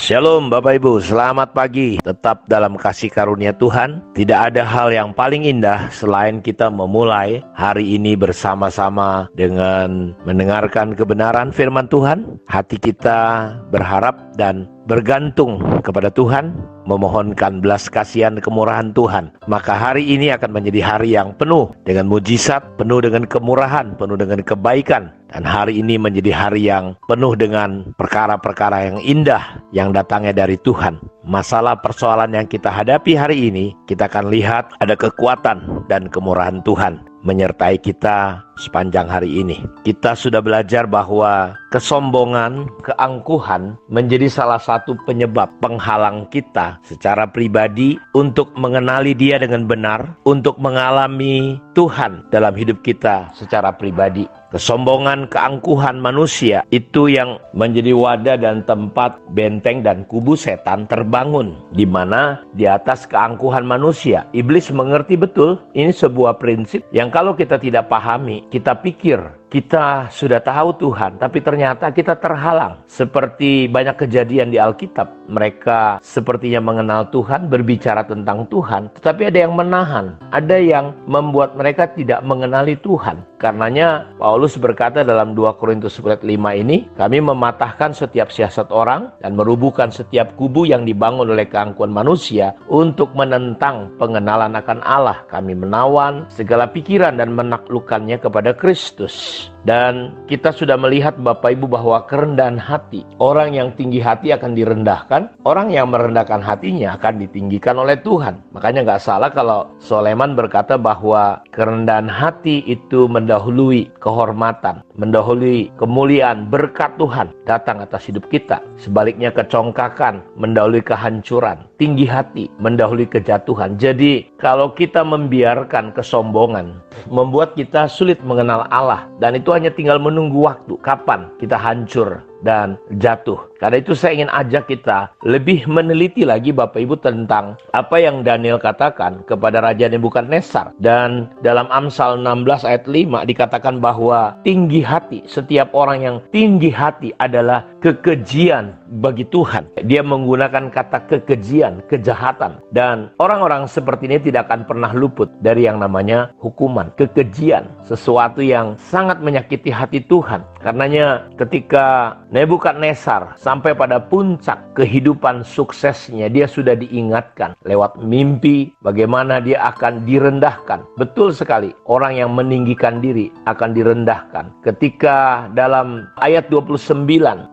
Shalom Bapak Ibu, selamat pagi. Tetap dalam kasih karunia Tuhan. Tidak ada hal yang paling indah selain kita memulai hari ini bersama-sama dengan mendengarkan kebenaran firman Tuhan. Hati kita berharap dan bergantung kepada Tuhan, memohonkan belas kasihan kemurahan Tuhan. Maka hari ini akan menjadi hari yang penuh dengan mujizat, penuh dengan kemurahan, penuh dengan kebaikan. Dan hari ini menjadi hari yang penuh dengan perkara-perkara yang indah yang datangnya dari Tuhan. Masalah persoalan yang kita hadapi hari ini, kita akan lihat ada kekuatan dan kemurahan Tuhan menyertai kita sepanjang hari ini. Kita sudah belajar bahwa kesombongan, keangkuhan menjadi salah satu penyebab penghalang kita secara pribadi untuk mengenali Dia dengan benar, untuk mengalami Tuhan dalam hidup kita secara pribadi. Kesombongan, keangkuhan manusia itu yang menjadi wadah dan tempat benteng dan kubu setan terbangun, di mana di atas keangkuhan manusia iblis mengerti betul ini sebuah prinsip yang kalau kita tidak pahami, kita pikir kita sudah tahu Tuhan, tapi ternyata kita terhalang. Seperti banyak kejadian di Alkitab, mereka sepertinya mengenal Tuhan, berbicara tentang Tuhan, tetapi ada yang menahan, ada yang membuat mereka tidak mengenali Tuhan. Karenanya Paulus berkata dalam 2 Korintus 5 ini, kami mematahkan setiap siasat orang dan merubuhkan setiap kubu yang dibangun oleh keangkuhan manusia untuk menentang pengenalan akan Allah. Kami menawan segala pikiran dan menaklukkannya kepada Kristus. Dan kita sudah melihat Bapak Ibu bahwa kerendahan hati, orang yang tinggi hati akan direndahkan, orang yang merendahkan hatinya akan ditinggikan oleh Tuhan. Makanya gak salah kalau Soleman berkata bahwa kerendahan hati itu mendahului kehormatan, mendahului kemuliaan, berkat Tuhan datang atas hidup kita. Sebaliknya kecongkakan mendahului kehancuran, tinggi hati mendahului kejatuhan. Jadi kalau kita membiarkan kesombongan membuat kita sulit mengenal Allah, dan itu hanya tinggal menunggu waktu kapan kita hancur dan jatuh. Karena itu saya ingin ajak kita lebih meneliti lagi Bapak Ibu tentang apa yang Daniel katakan kepada Raja Nebukadnezar. Dan dalam Amsal 16 ayat 5 dikatakan bahwa tinggi hati, setiap orang yang tinggi hati adalah kekejian bagi Tuhan. Dia menggunakan kata kekejian, kejahatan. Dan orang-orang seperti ini tidak akan pernah luput dari yang namanya hukuman, kekejian, sesuatu yang sangat menyakiti hati Tuhan. Karenanya ketika Nebukadnezar sampai pada puncak kehidupan suksesnya, dia sudah diingatkan lewat mimpi bagaimana dia akan direndahkan. Betul sekali, orang yang meninggikan diri akan direndahkan. Ketika dalam ayat 29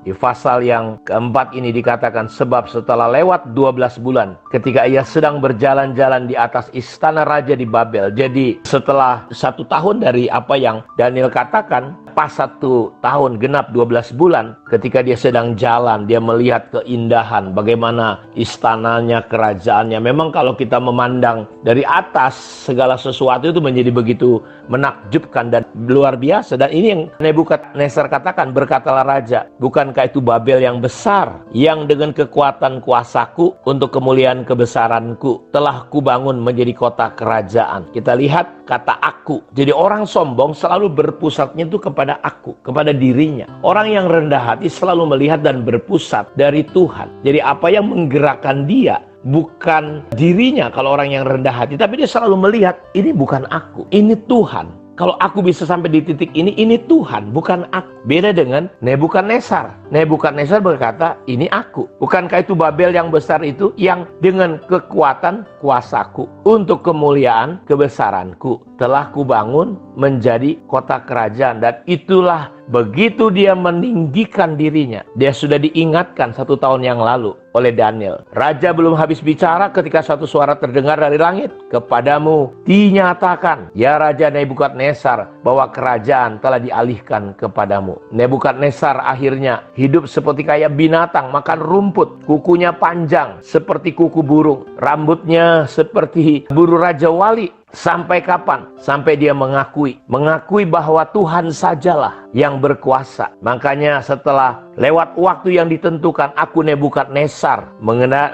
di pasal yang keempat ini dikatakan, sebab setelah lewat 12 bulan ketika ia sedang berjalan-jalan di atas istana raja di Babel. Jadi setelah 1 tahun dari apa yang Daniel katakan, pas 1 tahun genap 12 bulan, ketika dia sedang jalan, dia melihat keindahan, bagaimana istananya, kerajaannya. Memang kalau kita memandang dari atas, segala sesuatu itu menjadi begitu menakjubkan dan luar biasa. Dan ini yang Nebukadnezar katakan, berkatalah raja, bukankah itu Babel yang besar, yang dengan kekuatan kuasaku untuk kemuliaan kebesaranku telah kubangun menjadi kota kerajaan. Kita lihat kata aku. Jadi orang sombong selalu berpusatnya itu kepada aku, kepada dirinya. Orang yang rendah hati selalu melihat dan berpusat dari Tuhan. Jadi apa yang menggerakkan dia bukan dirinya kalau orang yang rendah hati, tapi dia selalu melihat, ini bukan aku, ini Tuhan. Kalau aku bisa sampai di titik ini Tuhan, bukan aku. Beda dengan Nebukadnezar. Nebukadnezar berkata, ini aku. Bukankah itu Babel yang besar itu, yang dengan kekuatan kuasaku untuk kemuliaan kebesaranku telah kubangun menjadi kota kerajaan. Dan itulah begitu dia meninggikan dirinya. Dia sudah diingatkan 1 tahun yang lalu oleh Daniel. Raja belum habis bicara ketika satu suara terdengar dari langit. Kepadamu dinyatakan, ya Raja Nebukadnezar, bahwa kerajaan telah dialihkan kepadamu. Nebukadnezar akhirnya hidup seperti kayak binatang, makan rumput. Kukunya panjang seperti kuku burung. Rambutnya seperti buru Raja Wali. Sampai kapan? Sampai dia mengakui bahwa Tuhan sajalah yang berkuasa. Makanya setelah Lewat waktu yang ditentukan, aku Nebukadnezar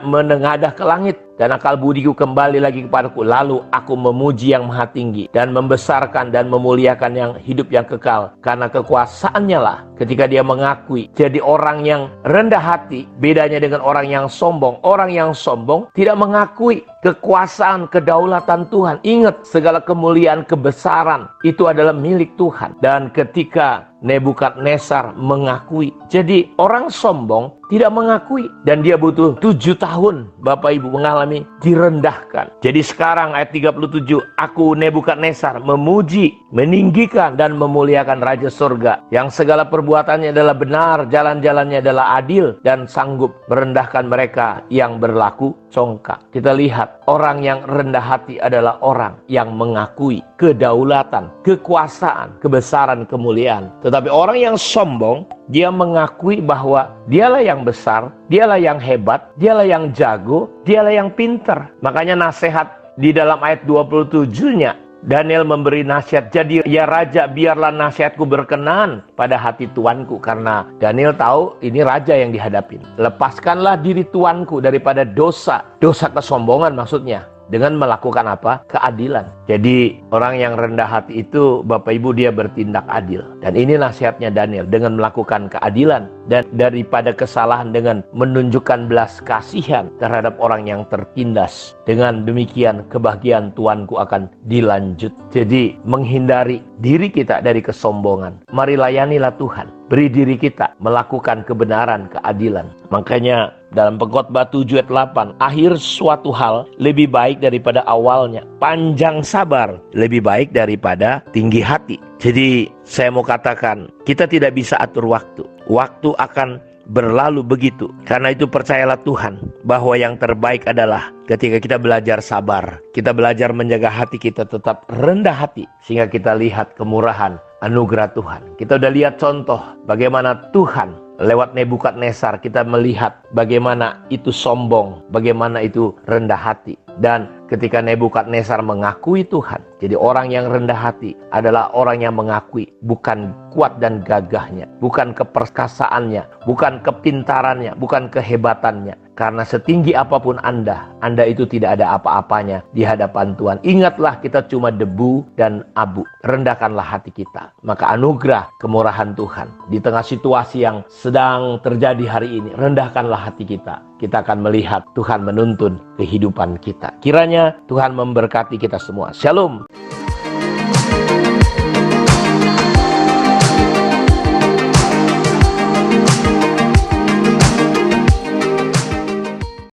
menengadah ke langit, dan akal budiku kembali lagi kepadaku. Lalu aku memuji yang maha tinggi, dan membesarkan dan memuliakan yang hidup yang kekal. Karena kekuasaannya lah, ketika dia mengakui. Jadi orang yang rendah hati, bedanya dengan orang yang sombong. Orang yang sombong tidak mengakui kekuasaan, kedaulatan Tuhan. Ingat, segala kemuliaan, kebesaran itu adalah milik Tuhan. Dan ketika Nebukadnezar mengakui. Jadi orang sombong tidak mengakui. Dan dia butuh 7 tahun Bapak Ibu mengalami direndahkan. Jadi sekarang ayat 37. Aku Nebukadnezar memuji, meninggikan dan memuliakan Raja Surga. Yang segala perbuatannya adalah benar, jalan-jalannya adalah adil. Dan sanggup merendahkan mereka yang berlaku congkak. Kita lihat orang yang rendah hati adalah orang yang mengakui kedaulatan, kekuasaan, kebesaran, kemuliaan. Tetapi orang yang sombong, dia mengakui bahwa dialah yang besar, dialah yang hebat, dialah yang jago, dialah yang pintar. Makanya nasihat di dalam ayat 27-nya, Daniel memberi nasihat, jadi ya raja, biarlah nasihatku berkenan pada hati tuanku. Karena Daniel tahu ini raja yang dihadapin. Lepaskanlah diri tuanku daripada dosa kesombongan maksudnya. Dengan melakukan apa? Keadilan. Jadi orang yang rendah hati itu Bapak Ibu dia bertindak adil. Dan ini nasihatnya Daniel, dengan melakukan keadilan. Dan daripada kesalahan dengan menunjukkan belas kasihan terhadap orang yang tertindas. Dengan demikian kebahagiaan Tuanku akan dilanjut. Jadi menghindari diri kita dari kesombongan. Mari layanilah Tuhan. Beri diri kita melakukan kebenaran, keadilan. Makanya dalam Pengkhotbah 7 ayat 8, akhir suatu hal lebih baik daripada awalnya. Panjang sabar lebih baik daripada tinggi hati. Jadi saya mau katakan, kita tidak bisa atur waktu. Waktu akan berlalu begitu. Karena itu percayalah Tuhan bahwa yang terbaik adalah ketika kita belajar sabar. Kita belajar menjaga hati kita tetap rendah hati. Sehingga kita lihat kemurahan, anugerah Tuhan. Kita udah lihat contoh bagaimana Tuhan lewat Nebukadnezar kita melihat bagaimana itu sombong, bagaimana itu rendah hati. Dan ketika Nebukadnezar mengakui Tuhan, jadi orang yang rendah hati adalah orang yang mengakui bukan kuat dan gagahnya, bukan keperkasaannya, bukan kepintarannya, bukan kehebatannya. Karena setinggi apapun Anda itu tidak ada apa-apanya di hadapan Tuhan. Ingatlah kita cuma debu dan abu. Rendahkanlah hati kita. Maka anugerah kemurahan Tuhan di tengah situasi yang sedang terjadi hari ini, rendahkanlah hati kita. Kita akan melihat Tuhan menuntun kehidupan kita. Kiranya Tuhan memberkati kita semua. Shalom.